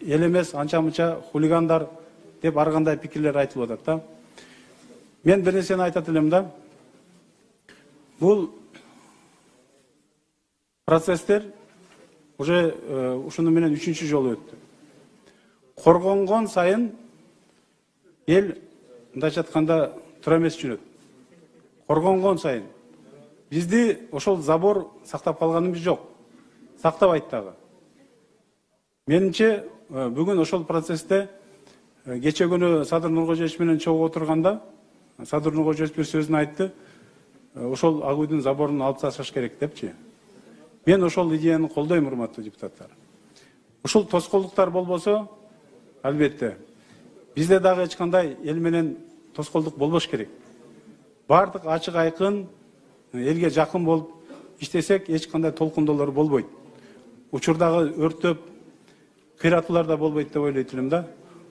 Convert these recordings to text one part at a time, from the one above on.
эл эмес, анча-мынча хулигандар деп ар кандай пикирлер айтылып атат да. Мен бир нерсени айтат элем да. Бул процесстер уже ушуну менен 3-чү жолу өттү. Коргонгон сайын эл мындайча айтканда тура эмес жүрөт. Коргонгон сайын бизди ошол забор сактап калганыбыз жок. Сактабайт дагы. Менимче бүгүн ошол процессте кече күнү Садыр Нуркожоевич менен чогуу отурганда Садыр Нуркожоевич бир сөзүн айтты. Ошол ак үйдүн заборун алып ташташ керек депчи. Мен ошол идеяны колдойм, урматтуу депутаттар. Ушул тоскоолдуктар болбосо, албетте, бизде дагы эч кандай эл менен тоскоолдук болбош керек. Бардык ачык айкын элге жакын болуп иштесек, эч кандай толкундоолор болбойт. Учурдагы өрттөп, кыйратуулар да болбойт деп ойлойт элем да.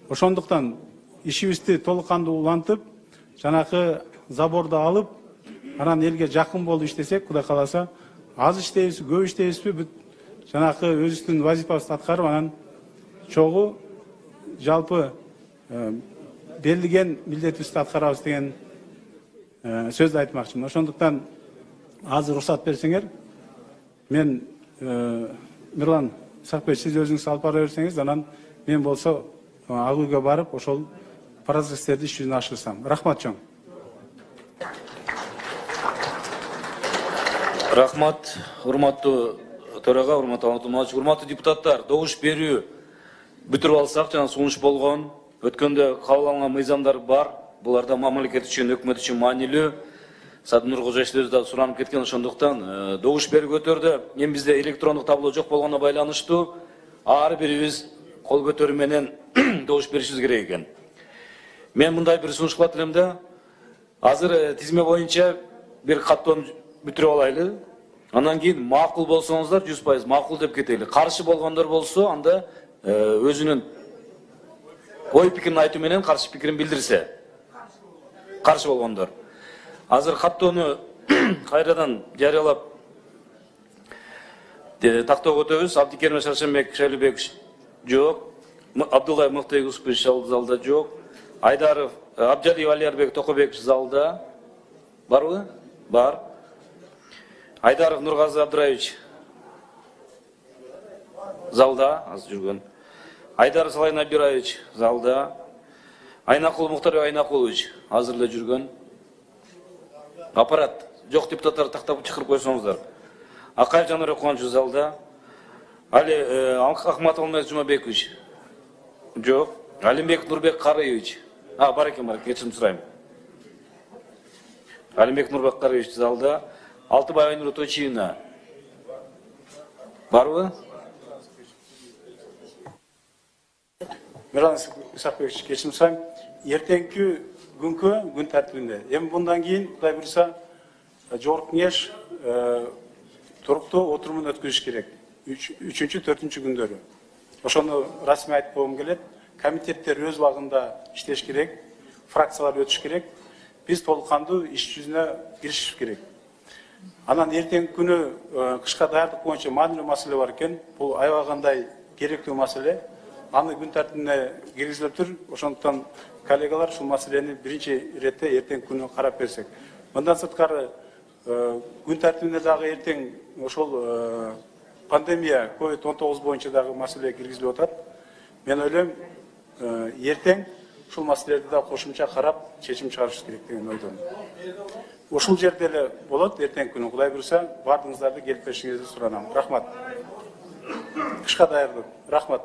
Ошондуктан ишибизди толук кандуу улантып, жанакы заборду алып, анан элге жакын болуп иштесек, Кудай кааласа, аз иштейбиз, көп иштейбизби, бүт жанакы өзүбүздүн вазифабызды аткарып, анан чогуу жалпы берилген милдетибизди аткарабыз деген сөздү айтмакчымын. Ошондуктан азыр уруксат берсеңер, мен Мирлан Исакбек, сиз өзүңүз алып бара берсеңиз, анан мен болсо ак үйгө барып, ошол процесстерди иш жүзүнө ашырсам. Рахмат чоң. Рахмат, урматтуу төрага, урматтуу Алмат, урматтуу депутаттар, добуш берүү бүтүрүп алсак, жана сунуш болгон, өткөндө кабыл алынган мыйзамдар бар. Буларда мамлекет үчүн, өкмөт үчүн маанилүү. Садыр Нуркожоевич өзү да суранып кеткен, ошондуктан добуш берүү көтөрдү. Эми бизде электрондук табло жок болгондо байланыштуу ар бирибиз кол көтөрүү менен добуш беришибиз керек экен. Мен мындай бир сунуш кылат элем да. Азыр тизме боюнча бир каттоону бүтүрүп алайлы. Андан кийин макул болсоңуздар 100% макул деп кетели. Каршы болгондор болсо, анда өзүнүн ой пикирин айтуу менен каршы пикирин билдирсе. Каршы болгондор. Азыр каттоону кайрадан жарыялап тактоого өтөбүз. Абдикерим Шаршенбек Шайлыбекович жок. Абдуллай Мыктыгулович залда жок. Айдаров Абжалиев Алиярбек Токобекович залда. Барбы? Бар. Айдаров Нургазы Абдыраевич залда, аз жүргөн. Айдар Салайн Абираевич залда. Айнакул Мухтар Айнакулович азыр эле жүргөн. Аппарат жок, депутаттар тактап чакырып койсоңуздар. Акаев Жанар Окуанович залда. Али Ахматов Алмаз Жумабекович жок. Алимбек Нурбек Карыевич. Бар экен, кечирим сурайм. Алимбек Нурбек Карыевич залда. Алтыбай Айнур Точиевна барбы? Мирлан Исакбекович, кечирим сурайм. Эртеңки күнгө күн тартибинде. Эми bundan кийин Кудай буйруса жогорку кеңеш туруктуу отурумун өткүзүш керек. 3-4 күндөрү. Ошону расмий айтып койгум келет. Комитеттер өз убагында иштеш керек, фракциялар өтүш керек. Биз толук кандуу иш жүзүнө киришиш керек. Анан эртеңки күнү кышка даярдык боюнча маанилүү маселе бар экен. Бул аябагандай керектүү маселе. Аны күн тартибине киргизилип тур. Ошондуктан коллегалар ушул маселени биринчи иретте эртеңки күнү карап берсек. Мындан сырткары күн тартибине дагы эртең ошол пандемия COVID-19 боюнча дагы маселе киргизилип атат. Мен ойлойм, эртең ушул маселелерди да кошумча карап, чечим чыгарыш керек деген ойдомун. Ушул жерде эле болот эртең күнү. Кудай буйруса, бардыгыңыздарды келип беришиңизди суранам. Рахмат. Кышка даярдык. Рахмат.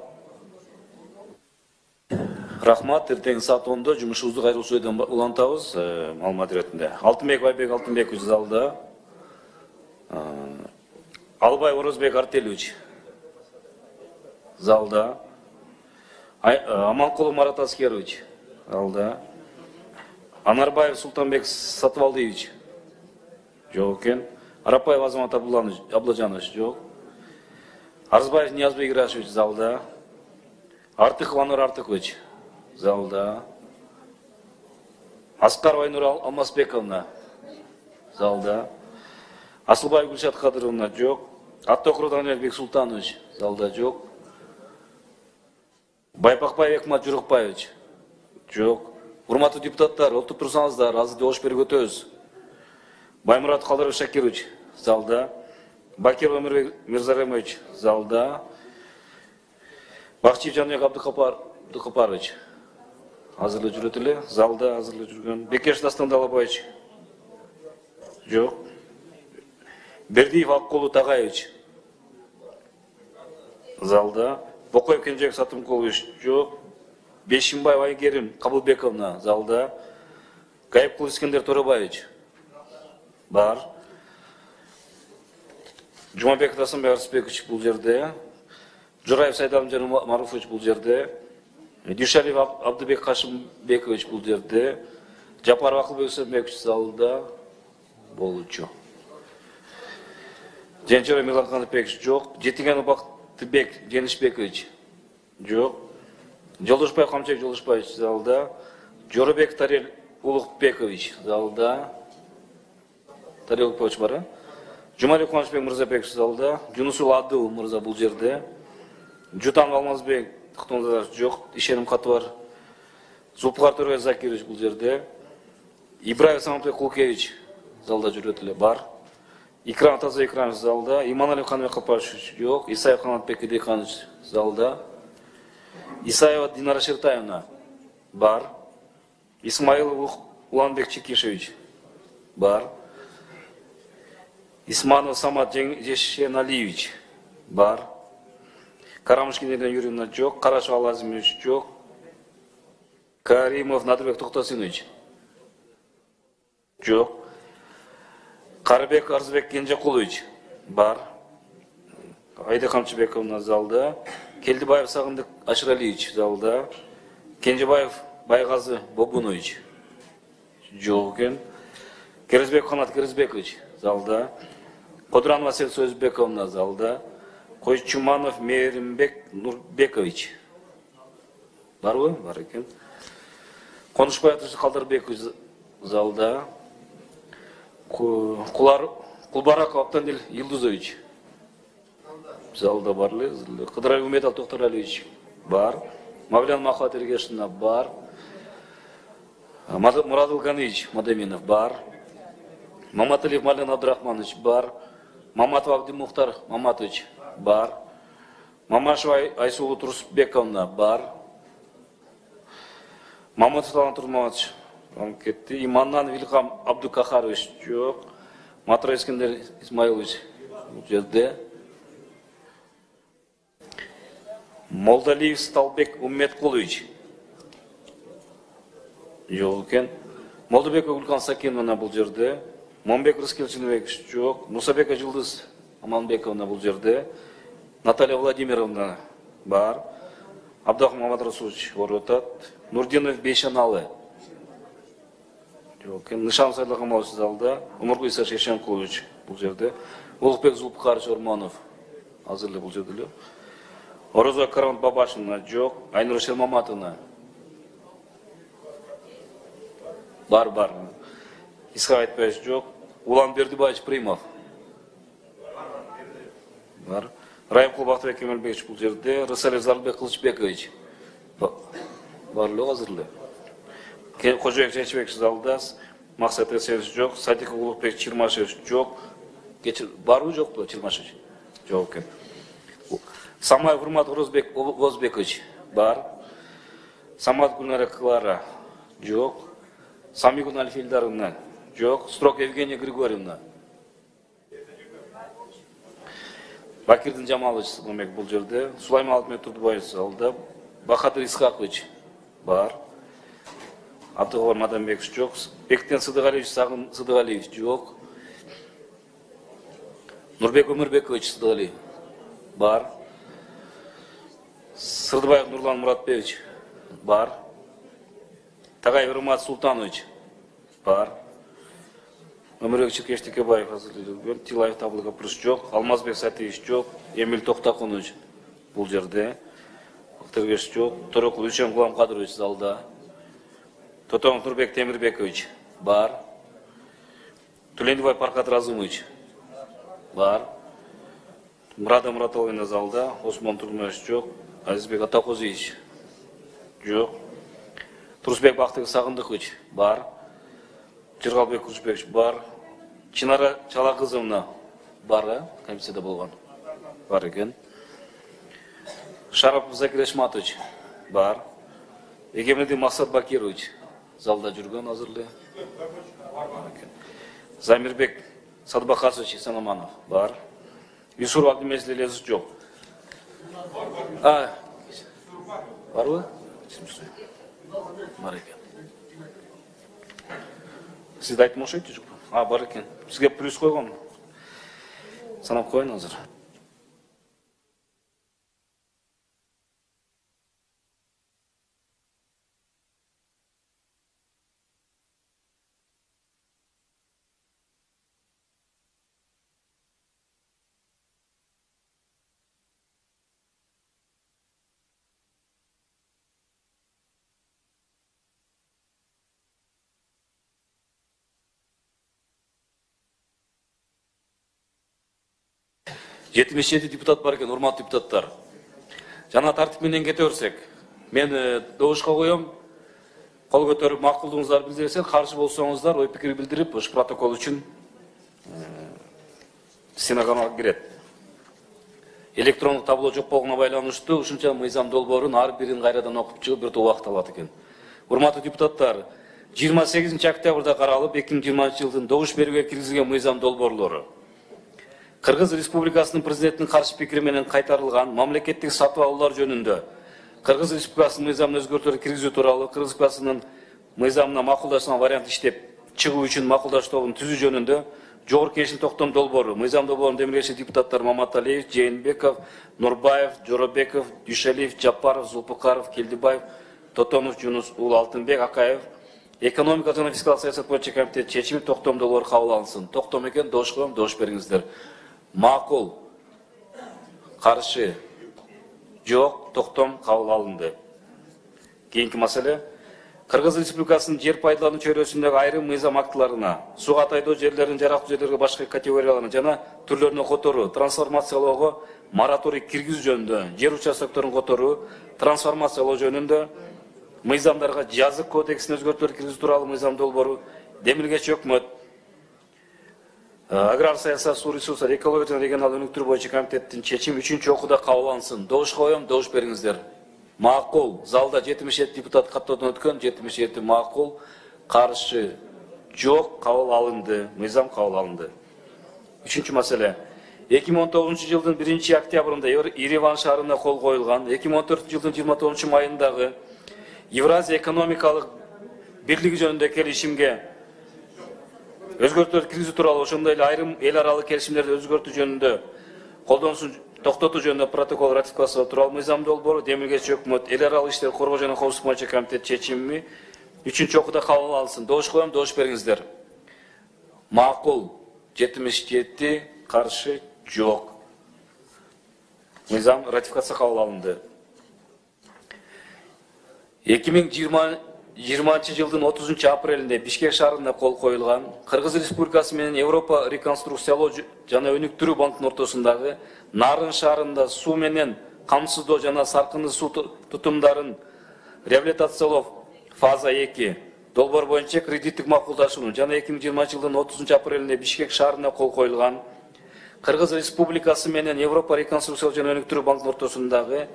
Рахмат, эртең саат 10-да жумушубузду кайрылуучу ойдон улантабыз, маалымат иретинде. Алтынбек Байбек Алтынбекович залда. Албай Орозбек Артелевич залда. Аманкулов Марат Аскерович залда. Анарбаев Султанбек Сатыбалдиевич жок экен. Арапаев Азамат Абладжанович жок. Арзбаев Ниязбек Ирашевич залда. Артыков Анур Артыкович залда. Аскарова Айнур Алмазбековна залда. Асылбаев Гүлшат Кадыровна жок. Аттокуров Даниэлбек Султанович залда жок. Байпакбаев Экмат Журукбаевич. Жок. Урматтуу депутаттар, олтуп турсаңыздар, азыр добуш берип өтөбүз. Баймурат Калдыров Шакирович залда. Бакир Өмүрбек Мирзаремович залда. Бакчиев Жанбек Абдыкапарович азырлы жүрөт эле, залда азырлы жүргөн. Бекеш Дастан Далабаевич жок. Бердиев Аккулу Тагайевич залда. Бокоев Кенжебек Сатымкулович жок. Бешимбаев Айгерим Кабылбековна залда. Гайыпкул Искендер Торобаевич бар. Жумабеков Дасанбек Арысбекович бул жерде. Жураев Сайдалымжан Маруфович бул жерде. Дюшалиев Абдыбек Кашымбекович бул жерде. Жапаров Акылбек Үсөнбекович залда болчу. Женчора Милан Каныбекович жок. Жетиген Бактыбек Женишбекович жок. Жолдошбаев Камчек Жолдошбаевич залда. Жоробек Тарел Улукбекович залда. Тарел Улукбекович бар. Жумалиев Кубанычбек Мырзабекович залда. Жунусул Адыл Мырза бул жерде. Жутан Алмазбек Тыктондар жок. Ишеним каты бар. Зулпугар Төрөй Закирович бул жерде. Ибраев Саматбек Кулкевич залда жүрөт эле бар. Икрам Таза Икрам залда. Иманалиев Каныбек Капашевич жок. Исаев Канатбек Идеханович залда. Исаева Динара Шертаевна бар. Исмаилов Уланбек Чекишевич бар. Исманов Самат Жешеналиевич бар. Карамышкин Елена Юрьевна жок. Карашев Алазимович жок. Каримов Надырбек Токтосинович жок. Карыбек Арзбек Кенжекулович бар. Айда Камчыбековна залда. Келдибаев Сагындык Ашыралиевич залда. Кенжебаев Байгазы Бобунович жок экен. Керезбек Канат Керезбекович залда. Кодранова Сел Сөзбековна залда. Койчуманов Мейримбек Нурбекович барбы? Бар экен. Конушбаев Калдырбекович залда. Кулбараков Аптандил Йылдызович залда бар эле. Кыдырай Умедал Токтаралиевич бар. Мавлян Махат Эргешина бар. Мурадыл Ганыевич Мадаминов бар. Маматалиев Мален Абдрахманович бар. Маматов Абдимухтар Маматович бар. Мамашева Айсулу Турсбековна бар. Маматов Талант Турманович кетти. Иманнан Вилхам Абдукахарович жок. Матра Искендер Исмаилович бул жерде. Молдалиев Сталбек Умметкулович жок экен. Молдобеков Гүлкан Сакиновна бул жерде. Момбек Рыскелчинович жок. Мусабека Жылдыз Аманбековна бул жерде. Наталья Владимировна бар. Абдах Мамат Расулович оротат. Нурдинов Бейшаналы жок экен. Нышан Сайлагамович залда. Умургу Иса Шешенкулович бул жерде. Улукбек Зулпукарович Орманов азыр эле бул жерде эле. Ороза Карамат Бабашина жок. Айнур Шелмаматовна бар. Исхак Айтбаевич жок. Улан Бердибаевич Примов бар. Райымқұл Бақтыбек Кемелбекович бул жерде. Рысалев Зарлбек Кылычбекович бар эле азыр эле. Кожобек Жайчыбекович залда. Максат Эсенович жок. Садиков Улукбек Чирмашевич жок. Барбы жокпу Чирмашевич? Жок экен. Самаев Урмат Озбекович бар. Самат Гульнара Клара жок. Самигун Альфильдаровна жок. Строк Евгения Григорьевна. Бакирдин Жамалович Сыгымбек бул жерде. Сулайман Алтынбек Турдубаев залда. Бахадыр Исхакович бар. Абдыгабар Мадамбекович жок. Бектен Сыдыгалиевич Сыдыгалиевич жок. Нурбек Өмүрбекович Сыдыгалиев бар. Сырдыбаев Нурлан Муратбекович бар. Тагаев Рымат Султанович бар. Өмүрбек Чекештекебаев азыр жүргөн. Тилаев Табылга Пурш жок. Алмазбек Сатиевич жок. Эмил Токтакунович бул жерде. Тергеш жок. Торокул Үчем Гулам Кадырович залда. Тотон Турбек Темирбекович бар. Тулендибай Паркат Разымович бар. Мурада Муратовна залда. Осмон Турмаш жок. Азизбек Атакозович Жоқ. Турусбек Бактыгы Сагындыкович бар. Жыргалбек Курчбекович бар. Чинара Чалакызовна бар, комиссияда болгон. Бар экен. Шарапов Закир Эшматович бар. Егемеди Максат Бакирович залда жүргөн азыр. Замирбек Садбакасович Исанаманов бар. Юсур Абдимесил Элезов жок. Барбы? Бар экен. Сиз айтып окшойт жок. Бар экен. Сизге плюс койгон. Санап коюн азыр. Жетимиш жети депутат бар экен, урматтуу депутаттар. Жана тартип менен кете берсек, мен добушка коем. Кол көтөрүп макулдугуңуздар билдирсеңиз, каршы болсоңуздар ой пикир билдирип, ушу протокол үчүн стенограммага кирет. Электрондук табло жок болгонуна байланыштуу ушунча мыйзам долбоорун ар бирин кайрадан окуп чыгып бир топ убакыт алат экен. Урматтуу депутаттар, 28 октябрда каралып 2020 жылдын добуш берүүгө киргизилген мыйзам долбоорлору Кыргыз Республикасынын президентинин каршы пикири менен кайтарылган мамлекеттик сатып алуулар жөнүндө Кыргыз Республикасынын мыйзамына өзгөртүүлөр киргизүү тууралуу Кыргыз Республикасынын мыйзамына макулдашылган вариант иштеп чыгуу үчүн макулдаш тобун түзүү жөнүндө жогорку кеңештин токтом долбоору мыйзам долбоорун демилгечи депутаттар Маматалиев, Жээнбеков, Нурбаев, Жоробеков, Дүйшалиев, Жапаров, Зулпукаров, Келдибаев, Тотонов, Жунус Ул Алтынбек, Акаев экономика жана фискалдык саясат боюнча комитет чечими токтом долбоору кабыл алынсын. Токтом экен, добуш коем, добуш бериңиздер. Макул, каршы, жок, токтом кабыл алынды. Кийинки маселе Кыргыз Республикасынын жер пайдалануу чөйрөсүндөгү айрым мыйзам актыларына, суга тайдоо жерлерин жарактуу жерлерге башка категорияларына жана түрлөрүнө которуу, трансформациялоого мораторий киргизүү жөнүндө, жер участокторун которуу, трансформациялоо жөнүндө мыйзамдарга жазык кодексине өзгөртүүлөр киргизүү тууралуу мыйзам долбоору демилгечи өкмөт аграр саясат, суу ресурстары, экология жана регионалдык өнүктүрүү боюнча комитеттин чечими 3-чү окууда кабыл алынсын. Добуш коем, добуш бериңиздер. Макул, залда 77 депутат каттоодон өткөн, 77 макул, каршы, жок, кабыл алынды, мыйзам кабыл алынды. 3-чү маселе. 2019 жылдын 1 октябрында Ереван шаарында кол коюлган, 2014 жылдын 29 майындагы Евразия экономикалык бирлиги жөнүндө келишимге өзгөртүүлөр киргизүү тууралуу ошондой эле айрым эл аралык келишимдерди өзгөртүү жөнүндө колдонуусун токтотуу жөнүндө протокол ратификациялоо тууралуу мыйзам долбоору демилгечи өкмөт эл аралык иштер коргоо жана коопсуздук боюнча комитет чечими 3-чү окууда кабыл алынсын. Добуш коем, добуш бериңиздер. Макул 77, каршы жок. Мыйзам ратификация кабыл алынды. 2020 жылдын 30 апрелинде Бишкек шаарында кол коюлган Кыргыз Республикасы менен Европа реконструкциялоо жана өнүктүрүү банкынын ортосундагы Нарын шаарында суу менен камсыздоо жана саркынды суу тутумдарын реабилитациялоо фаза 2 долбоор боюнча кредиттик макулдашууну жана 2020 жылдын 30 апрелинде Бишкек шаарында кол коюлган Кыргыз Республикасы менен Европа реконструкциялоо жана өнүктүрүү банкынын ортосундагы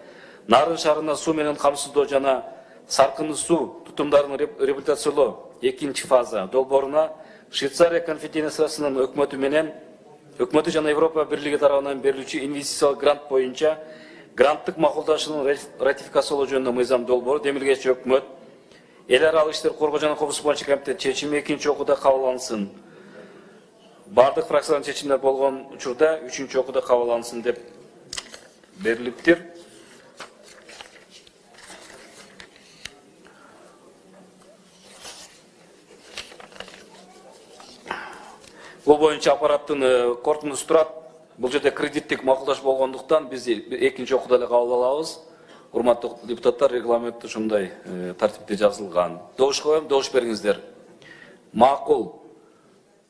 Нарын шаарында суу менен камсыздоо жана саркынды суу тутумдарын реабилитациялоо 2-чи фаза долбооруна Швейцария конфедерациясынын өкмөтү жана Европа бирлиги тарабынан берилүүчү инвестициялык грант боюнча гранттык макулдашуунун ратификациялоо жөнүндө мыйзам долбоору демилгечи өкмөт эл аралык иштер коргоо жана коопсуздук боюнча комитет чечими 2-чи окууда кабыл алынсын. Бардык фракциялардын чечимдери болгон учурда 3-чү окууда кабыл алынсын деп берилиптир. Бул боюнча аппараттын корутундусу турат. Бул жерде кредиттик макулдаш болгондуктан биз 2-чи окууда эле кабыл алабыз. Урматтуу депутаттар, регламентте ушундай тартипте жазылган. Добуш коем, добуш бериңиздер. Макул,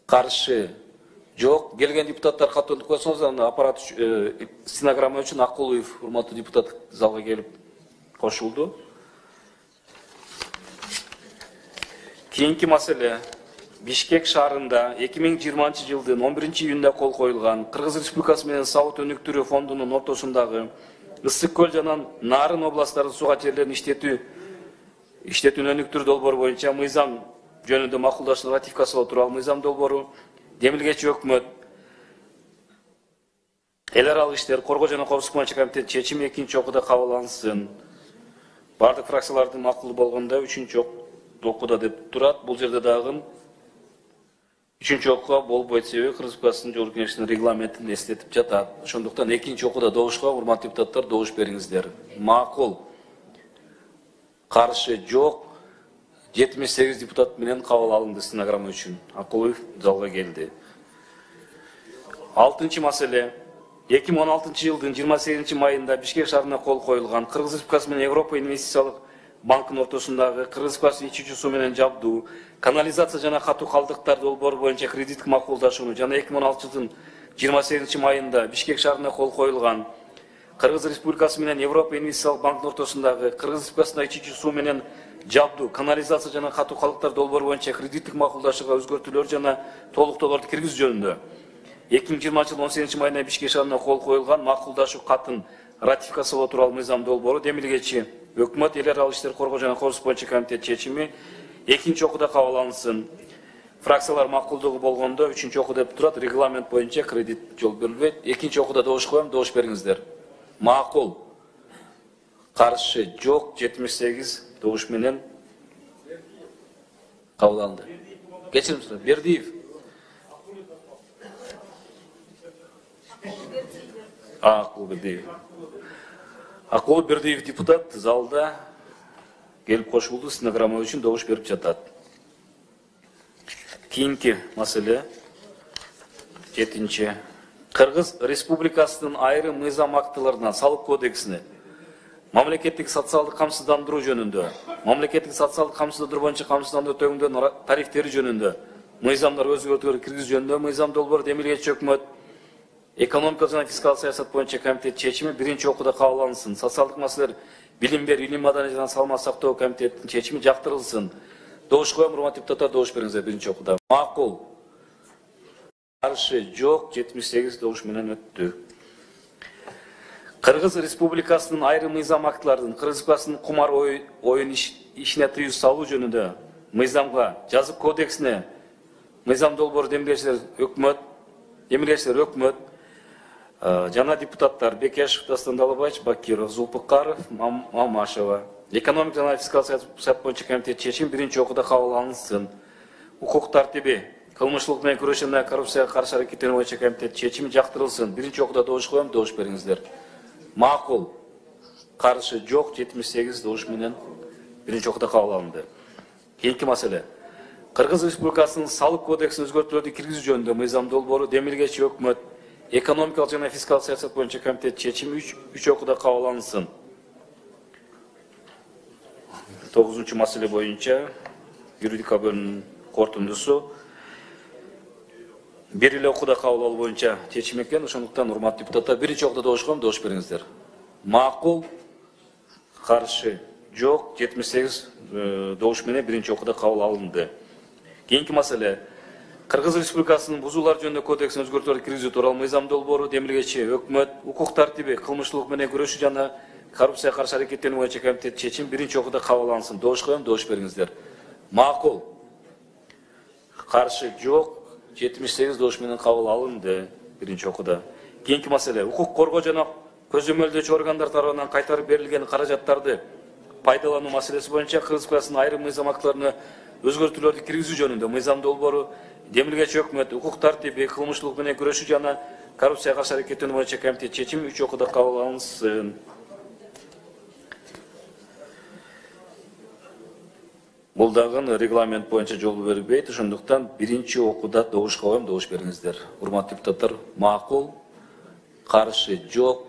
каршы, жок. Келген депутаттар каттоонуп койсоңуз, аппарат стенограмма үчүн Акулуев урматтуу депутат залга келип кошулду. Keyinki maселе Бишкек шаарында 2020 жылдын 11-июнда кол коюлган Кыргыз Республикасы менен Сауыт өнүктүрүү фондунун ортосундагы Ысык көл жана Нарын областтары суу катерлерин иштетүүнү өнүктүрүү долбоору боюнча мыйзам жөнүндө макулдашууну ратификациялоо тууралуу мыйзам долбоору демилгечи өкмөт эл аралык иштер коргоо жана коопсуздук боюнча комитет чечими экинчи окууда кабыл алынсын. Бардык фракциялардын макул болгондо үчүнчү окууда деп турат. Бул жерде дагы үчүнчү окууга болбойт себеби Кыргыз Республикасынын Жогорку Кеңешинин регламентин эстетип жатат. Ошондуктан экинчи окууда добушка урматтуу депутаттар добуш бериңиздер. Макул. Каршы жок. 78 депутат менен кабыл алынды стенограмма үчүн. Акулов залга келди. 6-чы маселе 2016 жылдын 28 майында Бишкек шаарына кол коюлган Кыргыз Республикасы менен Европа инвестициялык банкынын ортосундагы Кыргыз Республикасынын ичүүчү суу менен жабдуу, канализация жана катуу калдыктар долбоору боюнча кредиттик макулдашууну жана 2016 жылдын 28 майында Бишкек шаарына кол коюлган Кыргыз Республикасы менен Европа инвестициялык банкынын ортосундагы Кыргыз Республикасынын ичүүчү суу менен жабдуу, канализация жана катуу калдыктар долбоору боюнча кредиттик макулдашууга өзгөртүүлөр жана толуктоолорду киргизүү жөнүндө 2020 жыл 18 майында Бишкек шаарына кол коюлган макулдашуу катын ратификациялоо тууралуу мыйзам долбоору демилгечи өкмөт эл аралык иштер коргоо жана коопсуздук боюнча комитет чечими экинчи окууда кабыл алынсын. Фракциялар макулдугу болгондо үчүнчү окуу деп турат. Регламент боюнча кредит жол берилбейт. Экинчи окууда добуш коем, добуш бериңиздер. Макул. Каршы жок. 78 добуш менен кабыл алынды. Кечирим сурайм. Бердиев. Акул Бердиев депутат залда келип кошулду, стенограмма үчүн добуш берип жатат. Кийинки маселе 7-чи. Кыргыз Республикасынын айрым мыйзам актыларына, салык кодексине, мамлекеттик социалдык камсыздандыруу жөнүндө, мамлекеттик социалдык камсыздандыруу боюнча камсыздандыруу төмөндөн тарифтери жөнүндө мыйзамдар өзгөртүүлөр киргизүү жөнүндө мыйзам долбоору демилгечи өкмөт экономика жана фискалдык саясат боюнча комитет чечими биринчи окууда кабыл алынсын. Социалдык маселелер билим берүү, илим маданий жана саламат сактоо комитетинин чечими жактырылсын. Добуш коем, урматтуу депутаттар, добуш бериңиздер биринчи окууда. Макул. Каршы жок. 78 добуш менен өттү. Кыргыз Республикасынын айрым мыйзам актыларынын Кыргыз Республикасынын кумар оюн ишине тыюу салуу жөнүндө мыйзамга, жазык кодексине мыйзам долбоору демилгечилер өкмөт жана депутаттар Бекешев, Дастан Далабаевич, Бакиров, Зулпукаров, Мамашева. Экономика жана фискалдык саясат боюнча комитет чечими биринчи окууда кабыл алынсын. Укук тартиби, кылмыштуулук менен күрөш жана коррупцияга каршы аракеттенүү боюнча комитет чечими жактырылсын. Биринчи окууда добуш коем, добуш бериңиздер. Макул. Каршы жок. 78 добуш менен биринчи окууда кабыл алынды. Кийинки маселе. Кыргыз Республикасынын салык кодексин өзгөртүүлөрдү киргизүү жөнүндө мыйзам долбоору демилгечи өкмөт экономикалык жана фискалдык саясат боюнча комитет чечими 3 окууда кабыл алынсын. 9-чу маселе боюнча юридика бөлүмүнүн корутундусу бир эле окууда кабыл алуу боюнча чечим экен. Ошондуктан урматтуу депутаттар, биринчи окууда добуш коем, добуш бериңиздер. Макул. Каршы жок. 78 добуш менен биринчи окууда кабыл алынды. Кийинки маселе. Кыргыз Республикасынын бузуулар жөнүндө кодексин өзгөртүүлөр киргизүү тууралуу мыйзам долбоору демилгечи өкмөт укук тартиби, кылмыштуулук менен күрөшүү жана коррупцияга каршы аракеттенүү боюнча комитет чечим биринчи окууда кабыл алынсын. Добуш коем, добуш бериңиздер. Макул. Каршы жок. 78 добуш менен кабыл алынды биринчи окууда. Кийинки маселе. Укук коргоо жана көзөмөлдөөчү органдар тарабынан кайтарып берилген каражаттарды пайдалануу маселеси боюнча Кыргыз Республикасынын айрым мыйзам актыларына өзгөртүүлөрдү киргизүү жөнүндө мыйзам долбоору демилгечи өкмөт укук тартиби, кылмыштуулук менен күрөшүү жана коррупцияга каршы аракеттенүү боюнча комитет чечими 3 окууда кабыл алынсын. Бул дагы регламент боюнча жол берилбейт. Ошондуктан биринчи окууда добуш коем, добуш бериңиздер. Урматтуу депутаттар, макул. Каршы жок.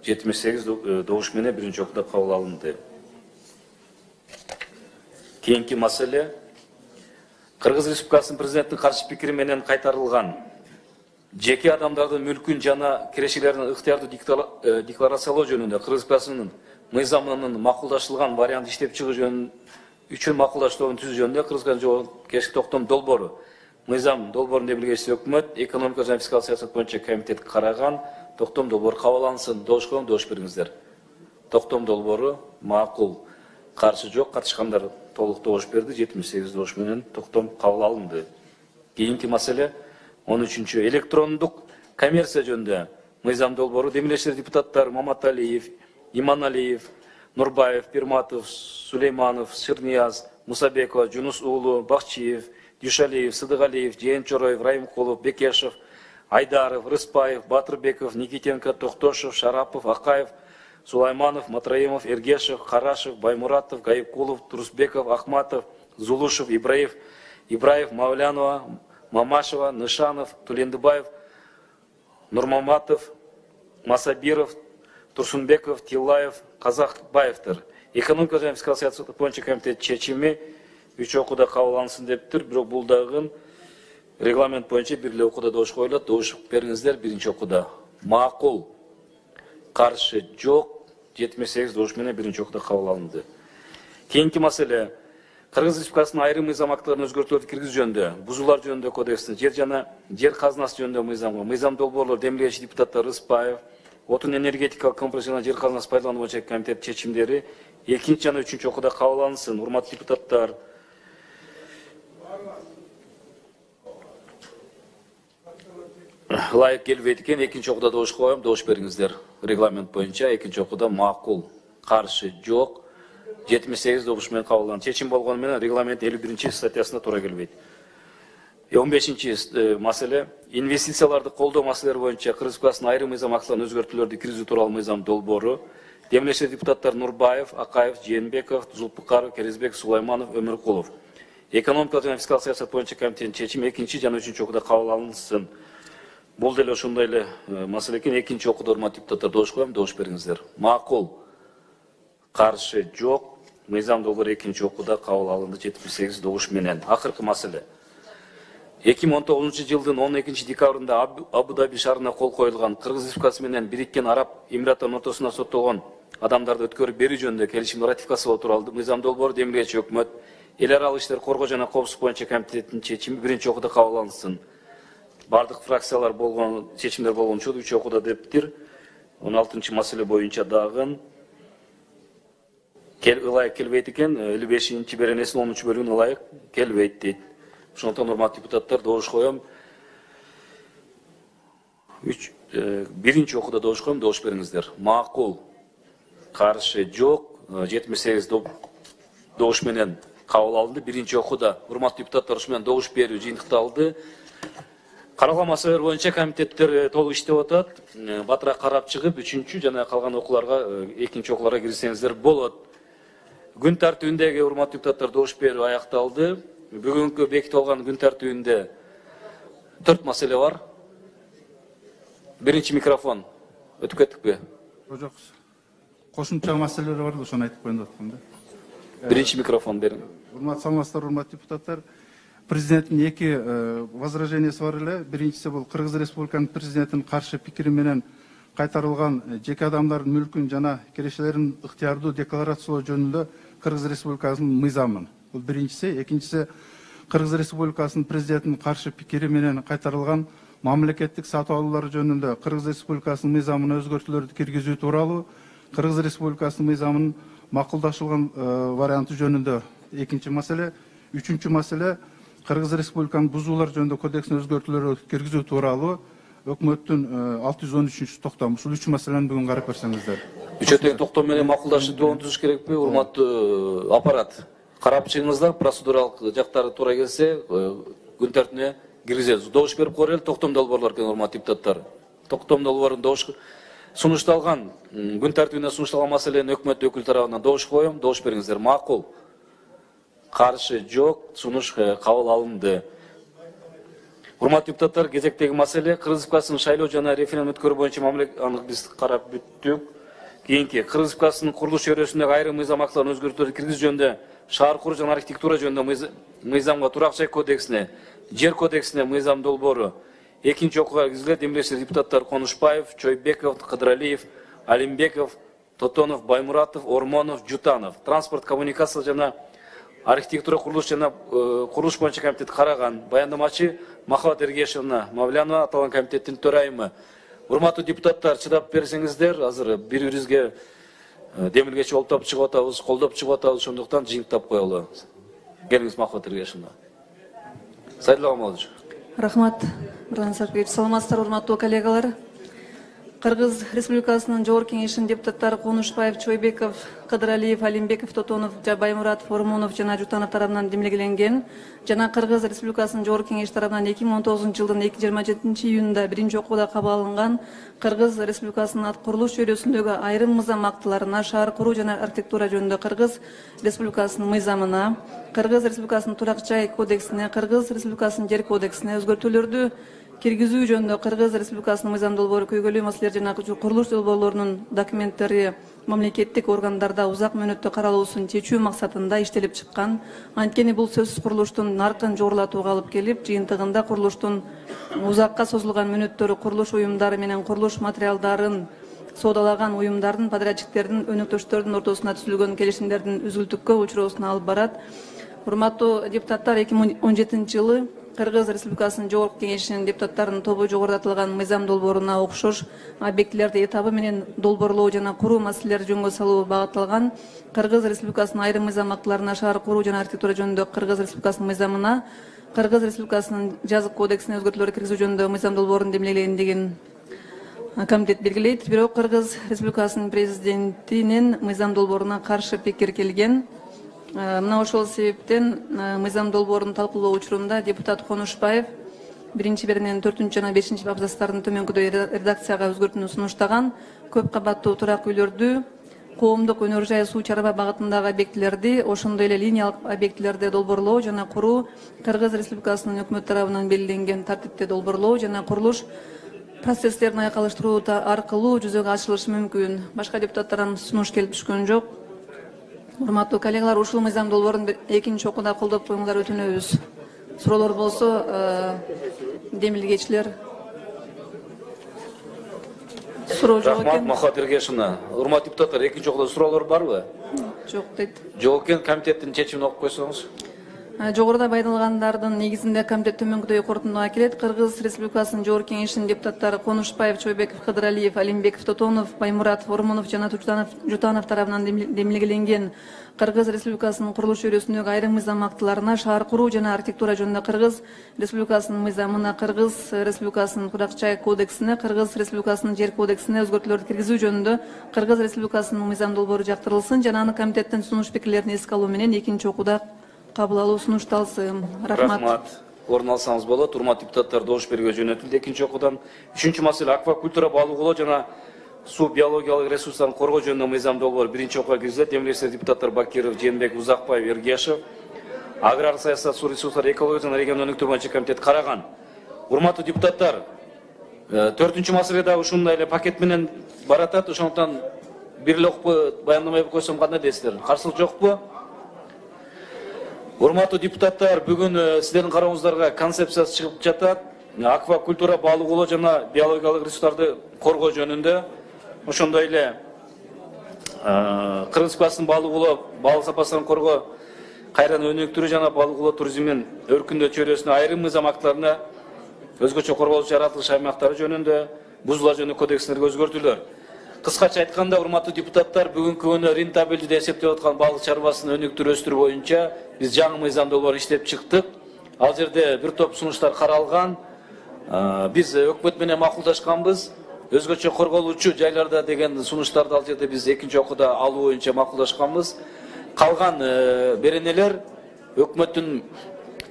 78 добуш менен биринчи окууда кабыл алынды. Кийинки маселе. Кыргыз Республикасынын президенттин каршы пикири менен кайтарылган жеке адамдардын мүлкүн жана кирешелерин ыктыярдуу декларациялоо жөнүндө Кыргыз Республикасынын мыйзамынын макулдашылган вариант иштеп чыгуу үчүн макулдаштоонун түзүү жөнүндө Кыргызстан жоопкерчилик токтом долбоору мыйзам долбоорун демилгечиси өкмөт экономика жана фискалдык саясат боюнча комитет караган токтом долбоору кабыл алынсын. Добуш коем, добуш бериңиздер. Токтом долбоору макул. Каршы жок, катышкандар толук добуш берди. 78 добуш менен токтом кабыл алынды. Кийинки маселе 13-чү электрондук коммерция жөнүндө мыйзам долбоору демилгечилер депутаттар Маматалиев, Иманалиев, Нурбаев, Пирматов, Сулейманов, Сырнияз, Мусабекова, Жунус уулу, Бакчиев, Дюшалиев, Сыдыгалиев, Жээнчороев, Райымкулов, Бекешев, Айдаров, Рыспаев, Батырбеков, Никитенко, Токтошев, Шарапов, Акаев, Сулайманов, Матраимов, Эргешев, Харашев, Баймуратов, Гаипкулов, Турсбеков, Ахматов, Зулушев, Ибраев, Мавлянова, Мамашева, Нышанов, Тулендыбаев, Нурмаматов, Масабиров, Турсунбеков, Тилаев, Казакбаевтер. Экономика жана фискалдык саясат боюнча комитет чечими 3 окууда кабыл алынсын дептир. Бирок бул дагы регламент боюнча бир эле окууда добуш коюлат. Добуш бериңиздер. Биринчи окууда макул. Каршы жок. 78 добуш менен биринчи окууда кабыл алынды. Кийинки маселе Кыргыз Республикасынын айрым мыйзам актыларына өзгөртүүлөрдү киргизүү жөнүндө, бузуулар жөнүндө кодексине, жер жана жер казынасы жөнүндө мыйзам долбоорлор демилгечи депутаттар Рыспаев, отун энергетикалык комплекс жана жер казынасын пайдалануу боюнча комитет чечимдери 2 жана 3 окууда кабыл алынсын. Урматтуу депутаттар, ылайык келбейт экен, 2 окууда добуш коем, добуш бериңиздер. Регламент боюнча 2 окууда макул, каршы жок. 78 добуш менен кабыл алынды. Чечим болгону менен регламент 51 статьясына туура келбейт. 15 маселе инвестицияларды колдоо маселелери боюнча Кыргыз Республикасынын айрым мыйзам актыларына өзгөртүүлөрдү киргизүү тууралуу мыйзам долбоору демилгечилер депутаттар Нурбаев, Акаев, Жээнбеков, Зулпукаров, Керезбек, Сулайманов, Өмүркулов. Экономика жана фискалдык саясат боюнча комитеттин чечими 2 жана 3 окууда кабыл алынсын. Бул деле ошондой эле маселе экен. 2 окууда урматтуу депутаттар добуш коем, добуш бериңиздер. Макул. Каршы жок. Мыйзам долбоору 2 окууда кабыл алынды 78 добуш менен. Акыркы маселе 2019 жылдын 12 декабрында Абу-Даби шаарына кол коюлган Кыргыз Республикасы менен Бириккен Араб Эмираттарынын ортосунда соттолгон адамдарды өткөрүп берүү жөнүндө келишимди ратификациялоо тууралуу мыйзам долбоору демилгечи өкмөт эл аралык иштер коргоо жана коопсуздук боюнча комитеттин чечими 1 окууда кабыл алынсын. Бардык фракциялар болгон чечимдер болгон үчүн 3 окууда дептир. 16 маселе боюнча дагы ылайык келбейт экен. 55 беренесинин 10 бөлүгүн ылайык келбейт дейт. Ошондон урматтуу депутаттар добуш коем. 1 окууда добуш коем, добуш бериңиздер. Макул. Каршы жок. 78 добуш менен кабыл алынды. 1 окууда урматтуу депутаттар ушу менен добуш берүү жыйынтыкталды. Каралган маселелер боюнча комитеттер толук иштеп атат. Батыраак карап чыгып 3 жана калган окууларга 2 окууларга кирсеңиздер болот. Күн тартибиндеги урматтуу депутаттар добуш берүү аякталды. Бүгүнкү бекитип алган күн тартибинде 4 маселе бар. Биринчи микрофон. Өтүп кеттикпи? Жок. Кошумча маселелер бар, ошону айтып коеюн деп аткам да. Биринчи микрофон бериң. Урматтуу саламатсыздар, урматтуу депутаттар. Президенттин 2 возражениясы бар эле. Биринчиси бул Кыргыз Республиканын президентинин каршы пикири менен кайтарылган жеке адамдардын мүлкүн жана кирешелерин ыктыярдуу декларациялоо жөнүндө Кыргыз Республикасынын мыйзамын. Бул биринчиси. Экинчиси Кыргыз Республикасынын президентинин каршы пикири менен кайтарылган мамлекеттик сатып алуулар жөнүндө Кыргыз Республикасынын мыйзамына өзгөртүүлөрдү киргизүү тууралуу Кыргыз Республикасынын мыйзамынын макулдашылган варианты жөнүндө экинчи маселе. Үчүнчү маселе Кыргыз Республиканын бузуулар жөнүндө кодексине өзгөртүүлөрдү киргизүү тууралуу өкмөттүн 613 токтому. Ушул 3 маселени бүгүн карап берсеңиздер. Үчөтөк токтом менен макулдашуу түзүш керекпи? Урматтуу аппарат, карап чыгыңыздар, процедуралык жактары туура келсе, күн тартибине киргизебиз. Добуш берип коелу, токтом долбоорлор экен, урматтуу депутаттар. Токтом долбоорун добуш сунушталган, күн тартибине сунушталган маселени өкмөт өкүлү тарабынан добуш коем, добуш бериңиздер. Макул. Каршы жок, сунуш кабыл алынды. Урматтуу депутаттар, кезектеги маселе Кыргыз Республикасынын шайлоо жана референдум өткөрүү боюнча аны биз карап бүттүк. Кийинки Кыргыз Республикасынын курулуш чөйрөсүндөгү айрым мыйзам актыларын өзгөртүүлөрдү киргизүү жөнүндө шаар куруу жана архитектура жөнүндө мыйзамга турак жай кодексине, жер кодексине мыйзам долбоору 2 окууга киргизилет. Демилгечилер депутаттар Конушбаев, Чойбеков, Кыдыралиев, Алимбеков, Тотонов, Баймуратов, Ормонов, Жутанов. Транспорт, коммуникация жана архитектура курулуш жана курулуш боюнча комитет караган. Баяндамачы Махабат Эргешевна Мавлянова аталган комитеттин төрайымы. Урматтуу депутаттар, чыдап берсеңиздер, азыр бири-бирибизге демилгечи болуп чыгып атабыз, колдоп чыгып атабыз, ошондуктан жыйынтап коелу. Келиңиз Махабат Эргешевна. Сайдул Агамолович. Рахмат, Нурлан Сарпиевич. Саламатсыздар, урматтуу коллегалар. Кыргыз Республикасынын Жогорку Кеңешинин депутаттары Конушбаев, Чойбеков, Кадыралиев, Алимбеков, Тотонов, Баймуратов, Ормонов жана Жутанов тарабынан демилгеленген жана Кыргыз Республикасынын Жогорку Кеңеш тарабынан 2019 жылдын 27 июнунда биринчи окууда кабыл алынган Кыргыз Республикасынын ат курулуш чөйрөсүндөгү айрым мыйзам актыларына, шаар куруу жана архитектура жөнүндө Кыргыз Республикасынын мыйзамына, Кыргыз Республикасынын турак жай кодексине, Кыргыз Республикасынын жер кодексине өзгөртүүлөрдү киргизүү жөнүндө Кыргыз Республикасынын мыйзам долбоору, көйгөйлүү маселелер жана курулуш долбоорлорунун документтери мамлекеттик органдарда узак мөөнөттө каралуусун чечүү максатында иштелип чыккан. Анткени бул сөзсүз курулуштун наркын жогорулатууга алып келип, жыйынтыгында курулуштун узакка созулган мөөнөттөрү курулуш уюмдары менен курулуш материалдарын соодалаган уюмдардын, подрядчиктердин, өнөктөштөрдүн ортосунда түзүлгөн келишимдердин үзүлтүккө учуроосуна алып барат. Урматтуу депутаттар, 2017 жылы Кыргыз Республикасынын Жогорку Кеңешинин депутаттарынын тобу жогорулатылган мыйзам долбооруна окшош объектилерди этабы менен долбоорлоо жана куруу маселелери жөнгө салуу багытталган Кыргыз Республикасынын айрым мыйзам актыларына, шаар куруу жана архитектура жөнүндө Кыргыз Республикасынын мыйзамына, Кыргыз Республикасынын жазык кодексине өзгөртүүлөр киргизүү жөнүндө мыйзам долбоорун демилегелеген деген комитет белгилейт. Бирок Кыргыз Республикасынын президентинин мыйзам долбооруна каршы пикир келген. Мына ошол себептен мыйзам долбоорун талкуулоо учурунда депутат Конушбаев 1-4 жана 5 абзацтардын төмөнкүдөй редакцияга өзгөртүүнү сунуштаган. Көп кабаттуу турак үйлөрдү, коомдук өнөр жай, суу чарба багытындагы объектилерди, ошондой эле линиялык объектилерди долбоорлоо жана куруу Кыргыз Республикасынын өкмөт тарабынан белгиленген тартипте долбоорлоо жана курулуш процесстерин айкалыштыруу аркылуу жүзөгө ашырылышы мүмкүн. Башка депутаттардан сунуш келип түшкөн жок. Урматтуу коллегалар, ушул мыйзам долбоорун экинчи окууда колдоп коюңуздар өтүнөбүз. Суроолор болсо, демилгечилер. Суроо жок экен. Рахмат, Махабат Эргешевна. Урматтуу депутаттар, экинчи окууда суроолор барбы? Жок дейт. Жок экен, комитеттин чечимин окуп койсоңуз. Жогоруда байындалгандардын негизинде комитет төмөнкүдөй корутундуга келет. Кыргыз Республикасынын Жогорку Кеңешинин депутаттары Конушбаев, Чойбеков, Кадыралиев, Алимбеков, Тотонов, Баймуратов, Ормонов жана Жутанов тарабынан демилгеленген Кыргыз Республикасынын курулуш чөйрөсүндөгү айрым мыйзам актыларына, шаар куруу жана архитектура жөнүндө Кыргыз Республикасынын мыйзамына, Кыргыз Республикасынын турак жай кодексине, Кыргыз Республикасынын жер кодексине өзгөртүүлөрдү киргизүү жөнүндө Кыргыз Республикасынын мыйзам долбоору жактырылсын жана аны комитеттин сунуш пикирлерин эске алуу менен экинчи окууда кабыл алуу сунушталсын. Рахмат. Орун алсаңыз болот. Урматтуу депутаттар, добуш берүүгө жөнөтүлдү экинчи окуудан. Үчүнчү маселе аквакультура, балык жана суу биологиялык ресурстарын коргоо жөнүндө мыйзам долбоор биринчи окууга киргизилет. Демилгечилер депутаттар Бакиров, Жээнбеков, Узакбаев, Эргешев. Аграр саясат, суу ресурстары, экология жана регион өнүктүү боюнча комитет караган. Урматтуу депутаттар, 4-чү маселе да ушундай эле пакет менен баратат. Ошондуктан бир эле окуп баяндамай койсом кандай дейсиздер? Каршылык жокпу? Урматтуу депутаттар, бүгүн сиздердин карооңуздарга концепциясы чыгып жатат. Аквакультура, балык жана биологиялык ресурстарды коргоо жөнүндө. Ошондой эле Кыргыз Республикасынын балык сапасын коргоо, кайрадан өнүктүрүү жана балык туризмин өркүндөө чөйрөсүнө айрым мыйзам актыларына, өзгөчө корголуучу жаратылыш аймактары жөнүндө, бузулар жөнүндө кодекстерге өзгөртүүлөр. Кыскача айтканда, урматтуу депутаттар, бүгүнкү күнү рентабелдүү деп эсептеп аткан балык чарбасын өнүктүрүү өстүрүү боюнча биз жаңы мыйзам долбоор иштеп чыктык. Ал жерде бир топ сунуштар каралган. Биз өкмөт менен макулдашканбыз. Өзгөчө корголуучу жайларда деген сунуштарды ал жерде биз экинчи окууда алуу боюнча макулдашканбыз. Калган беренелер өкмөттүн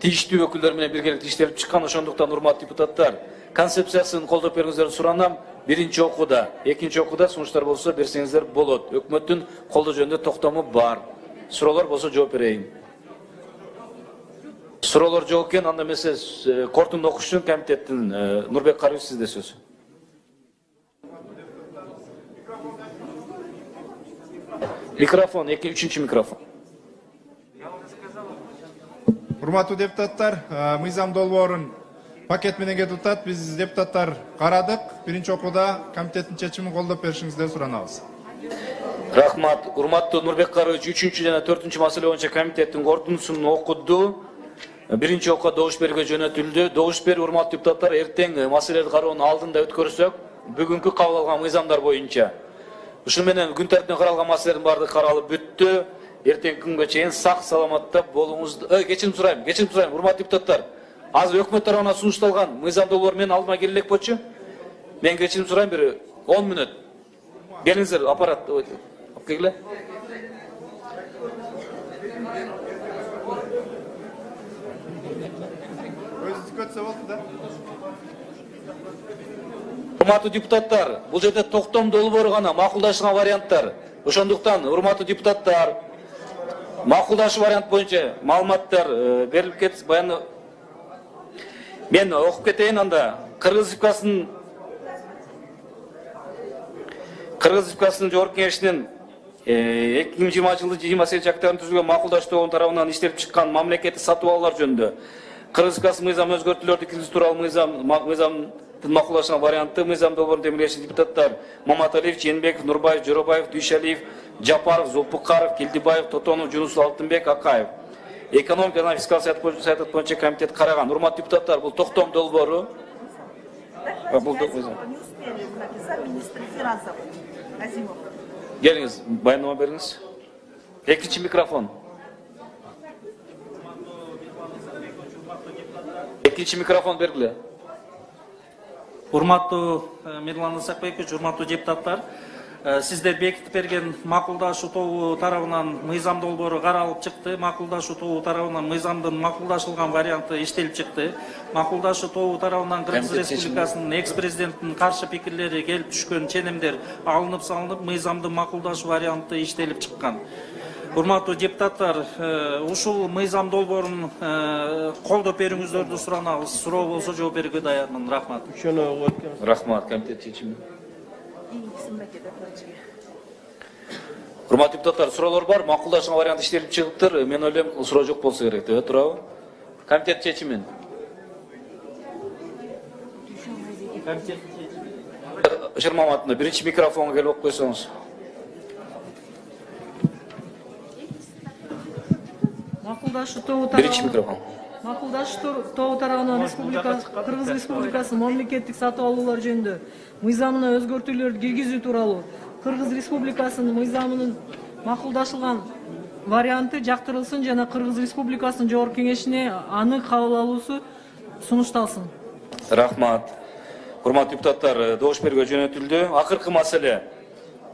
тийиштүү өкүлдөрү менен биргеликте иштелип чыккан. Ошондуктан, урматтуу депутаттар, концепциясын колдоп бериңиздерди суранам. Биринчи окууда, экинчи окууда сунуштар болсо берсеңиздер болот. Өкмөттүн колдоо жөнүндө токтому бар. Суроолор болсо жооп берейин. Суроолор жок экен, анда эмесе корутунду окуш үчүн комитеттин Нурбек Кариев, сизде сөз. Микрофон, үчүнчү микрофон. Урматтуу депутаттар, мыйзам долбоорун пакет менен кетип атат. Биз депутаттар карадык. Биринчи окууда комитеттин чечимин колдоп беришиңизди суранабыз. Рахмат. Урматтуу Нурбек Карович, 3-чү жана 4-чү маселе боюнча комитеттин корутундусун окуду. Биринчи окуга добуш берүүгө жөнөтүлдү. Добуш берүү урматтуу депутаттар эртең маселени кароонун алдында өткөрсөк, бүгүнкү кабыл алган мыйзамдар боюнча. Ушун менен күн тартибине каралган маселелердин баардыгы каралып бүттү. Эртең күнгө чейин сак саламатта болуңузду. Кечирим сурайм, урматтуу депутаттар. Азыр өкмөт тарабынан сунушталган мыйзам долбоор менен алдыма келе элек болчу. Мен кечирим сурайм, бир 10 мүнөт. Келиңиздер, аппарат алып келгиле. Урматтуу депутаттар, бул жерде токтом долбоору гана макулдашылган варианттар. Ошондуктан, урматтуу депутаттар, макулдашуу вариант боюнча маалыматтар берилип кетти. Мен окуп кетейин анда. Кыргыз Республикасынын Жогорку Кеңешинин 2020 жылы 28 октябрда түзүлгөн макулдашуу тобунун тарабынан иштелип чыккан мамлекеттик сатып алуулар жөнүндө Кыргыз Республикасынын мыйзам өзгөртүүлөрдү киргизүү тууралуу мыйзамдын макулдашкан варианты мыйзам долбоорун темирлеши депутаттар Маматалиев, Жээнбеков, Нурбаев, Жоробаев, Дүйшалиев, Жапаров, Зулпукаров, Килдибаев, Тотонов, Жунусов, Алтынбек, Акаев. Экономика жана фискал саясат боюнча комитет караган. Урматтуу депутаттар, бул токтом долбоору. Келиңиз, баяндама бериңиз. Экинчи микрофон. Экинчи микрофон бергиле. Урматтуу Мирлан Исакбекович, урматтуу депутаттар, сиздер бекитип берген макулдашуу тобу тарабынан мыйзам долбоору каралып чыкты. Макулдашуу тобу тарабынан мыйзамдын макулдашылган варианты иштелип чыкты. Макулдашуу тобу тарабынан Кыргыз Республикасынын экс-президентинин каршы пикирлери келип түшкөн ченемдер алынып салынып, мыйзамдын макулдашуу варианты иштелип чыккан. Урматтуу депутаттар, ушул мыйзам долбоорун колдоп берүүңүздөрдү суранабыз. Суроо болсо жооп берүүгө даярмын. Рахмат. Рахмат, комитет чечими. Урматтуу депутаттар, суроолор бар, макулдашкан вариант иштелип чыгыптыр. Мен ойлойм, суроо жок болсо керек деп турабы? Комитет чечимин. Шер Маматовна, биринчи микрофонго келип окуп койсоңуз. Биринчи микрофон. Макулдашуу тобу тарабынан Кыргыз Республикасынын мамлекеттик сатып алуулар жөнүндө мыйзамына өзгөртүүлөрдү киргизүү тууралуу Кыргыз Республикасынын мыйзамынын макулдашылган варианты жактырылсын жана Кыргыз Республикасынын Жогорку Кеңешине аны кабыл алуусу сунушталсын. Рахмат. Урматтуу депутаттар, добуш берүүгө жөнөтүлдү. Акыркы маселе.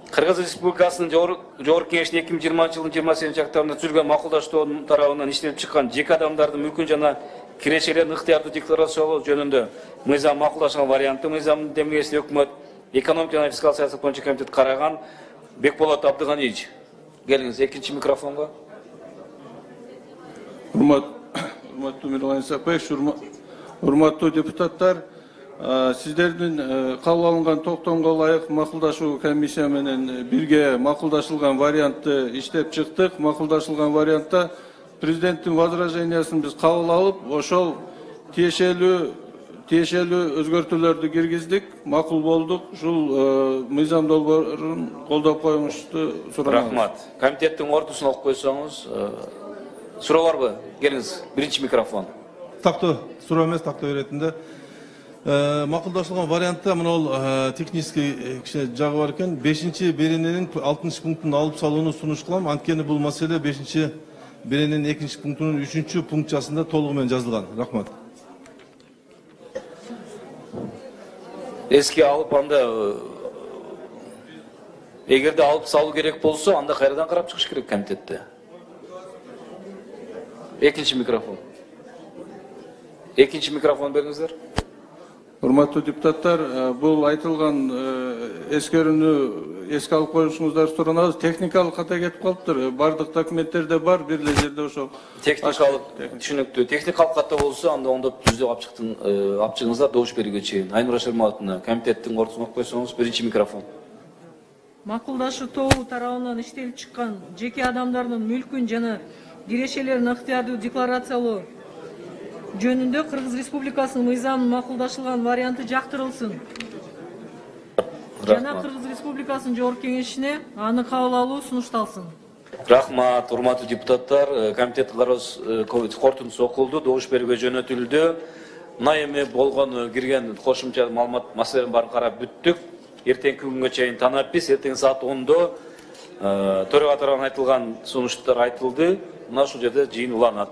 Кыргыз Республикасынын Жогорку Кеңешинин 2020 жылдын 28 октябрында түзүлгөн макулдашуу тарабынан иштелип чыккан жеке адамдардын мүлкүн жана кирешелерин ыктыярдуу декларациялоо жөнүндө мыйзам макулдашкан варианты мыйзамдын демилгесин өкмөт экономика жана фискал саясат боюнча комитет караган. Бекболот Абдыганиевич, келиңиз экинчи микрофонго. Урматтуу Мирлан Исакбекович, урматтуу депутаттар, сиздердин кабыл алынган токтомго ылайык макулдашуу комиссия менен бирге макулдашылган вариантты иштеп чыктык. Макулдашылган вариантта президенттин возражениясын биз кабыл алып, ошол тиешелүү өзгөртүүлөрдү киргиздик, макул болдук. Ушул мыйзам долбоорун колдоп коюңузду суранабыз. Рахмат. Комитеттин ортусун окуп койсоңуз. Суроо барбы? Келиңиз, биринчи микрофон. Тактоо суроо эмес, тактоо иретинде. Макулдашылган вариантта мынол технический кичине жагы бар экен. 5-берененин 6 пунктун алып салууну сунуш кылам. Анткени бул маселе 5-берененин 2 пунктунун 3 пунктчасында толугу менен жазылган. Рахмат. Эске алып анда эгерде алып салуу керек болсо, анда кайрадан карап чыгыш керек комитетте. Экинчи микрофон. Экинчи микрофон бериңиздер. Урматтуу депутаттар, бул айтылган эскерүүнү эске алып коюшуңуздар суранабыз. Техникалык ката кетип калыптыр. Бардык документтерде бар, бир эле жерде ошол. Техникалык түшүнүктүү. Техникалык ката болсо, анда оңдоп түздүп алып чыгыңыздар добуш берүүгө чейин. Айнура Шерматовна, комитеттин ортосуна окуп койсоңуз, биринчи микрофон. Макулдашуу тобу тарабынан иштелип чыккан жеке адамдардын мүлкүн жана кирешелерин ыктыярдуу декларациялоо жөнүндө Кыргыз Республикасынын мыйзамынын макулдашылган варианты жактырылсын. жана Кыргыз Республикасынын Жогорку Кеңешине аны кабыл алуу сунушталсын. Рахмат, урматтуу депутаттар. Комитет корутундусу окулду, добуш берүүгө жөнөтүлдү. Мына эми болгон кирген кошумча маалымат маселелерин баарын карап бүттүк. Эртеңки күнгө чейин танапбиз. Эртең саат 10-до төрага тарабынан айтылган сунуштар айтылды. Мына ушул жерде жыйын уланат.